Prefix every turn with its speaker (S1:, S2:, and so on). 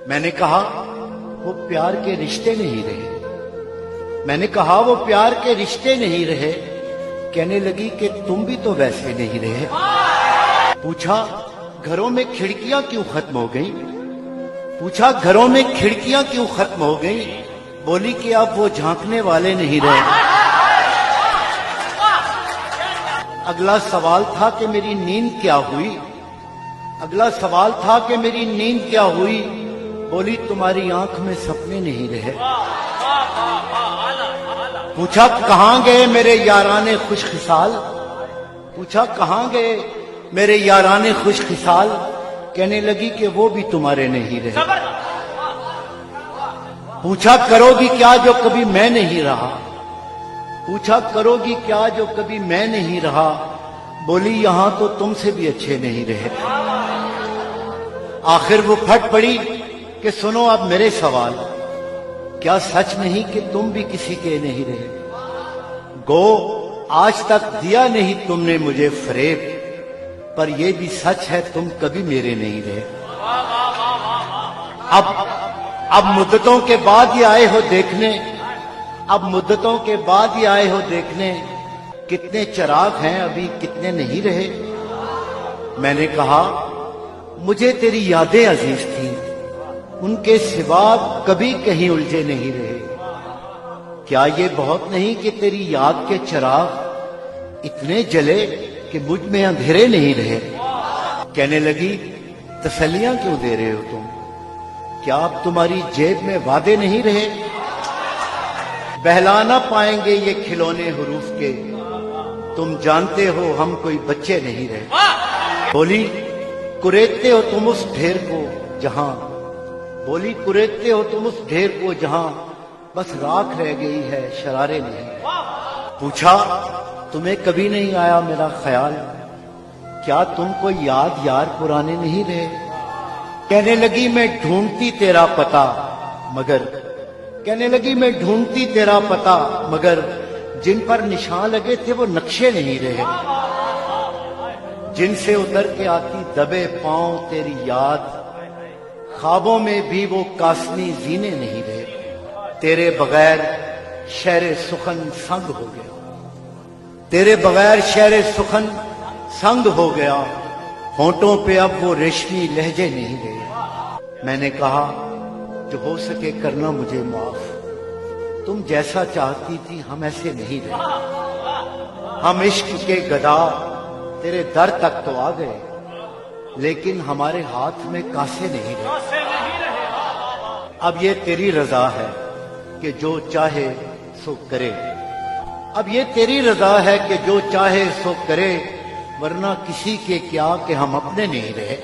S1: मैंने कहा वो प्यार के रिश्ते नहीं रहे। मैंने कहा वो प्यार के रिश्ते नहीं रहे। कहने लगी कि तुम भी तो वैसे नहीं रहे। पूछा घरों में खिड़कियां क्यों खत्म हो गई? पूछा घरों में खिड़कियां क्यों खत्म हो गई? बोली कि अब वो झांकने वाले नहीं रहे। अगला सवाल था कि मेरी नींद क्या हुई? अगला सवाल था कि मेरी नींद क्या हुई? बोली तुम्हारी आंख में सपने नहीं रहे। पूछा कहां गए मेरे याराने खुश खिसाल? पूछा कहां गए मेरे याराने खुश खिसाल? कहने लगी कि वो भी तुम्हारे नहीं रहे। पूछा करोगी क्या जो कभी मैं नहीं रहा? पूछा करोगी क्या जो कभी मैं नहीं रहा? बोली यहां तो तुमसे भी अच्छे नहीं रहे। आखिर वो फट पड़ी कि सुनो अब मेरे सवाल, क्या सच नहीं कि तुम भी किसी के नहीं रहे? गो आज तक दिया नहीं तुमने मुझे फरेब, पर यह भी सच है तुम कभी मेरे नहीं रहे। अब मुद्दतों के बाद ही आए हो देखने, अब मुद्दतों के बाद ही आए हो देखने, कितने चिराग हैं अभी कितने नहीं रहे। मैंने कहा मुझे तेरी यादें अजीज थी, उनके सिवा कभी कहीं उलझे नहीं रहे। क्या ये बहुत नहीं कि तेरी याद के चिराग इतने जले कि मुझ में अंधेरे नहीं रहे? कहने लगी तसल्लियां क्यों दे रहे हो तुम? क्या अब तुम्हारी जेब में वादे नहीं रहे? बहला ना पाएंगे ये खिलौने हुरूफ के, तुम जानते हो हम कोई बच्चे नहीं रहे। बोली कुरेदते हो तुम उस ढेर को जहां, बोली कुरेदते हो तुम उस ढेर को जहां बस राख रह गई है शरारे नहीं। पूछा तुम्हें कभी नहीं आया मेरा ख्याल? क्या तुमको याद यार पुराने नहीं रहे? कहने लगी मैं ढूंढती तेरा पता मगर, कहने लगी मैं ढूंढती तेरा पता मगर जिन पर निशान लगे थे वो नक्शे नहीं रहे। जिनसे उतर के आती दबे पांव तेरी याद, ख्वाबों में भी वो कासनी जीने नहीं रहे। तेरे बगैर शहर सुखन संग हो गया, तेरे बगैर शहर सुखन संग हो गया। होंठों पे अब वो रेशमी लहजे नहीं रहे। मैंने कहा जो हो सके करना मुझे माफ, तुम जैसा चाहती थी हम ऐसे नहीं रहे। हम इश्क के गदा तेरे दर तक तो आ गए, लेकिन हमारे हाथ में कासे नहीं रहे। अब ये तेरी रजा है कि जो चाहे सो करे। अब ये तेरी रजा है कि जो चाहे सो करे, वरना किसी के क्या कि हम अपने नहीं रहे।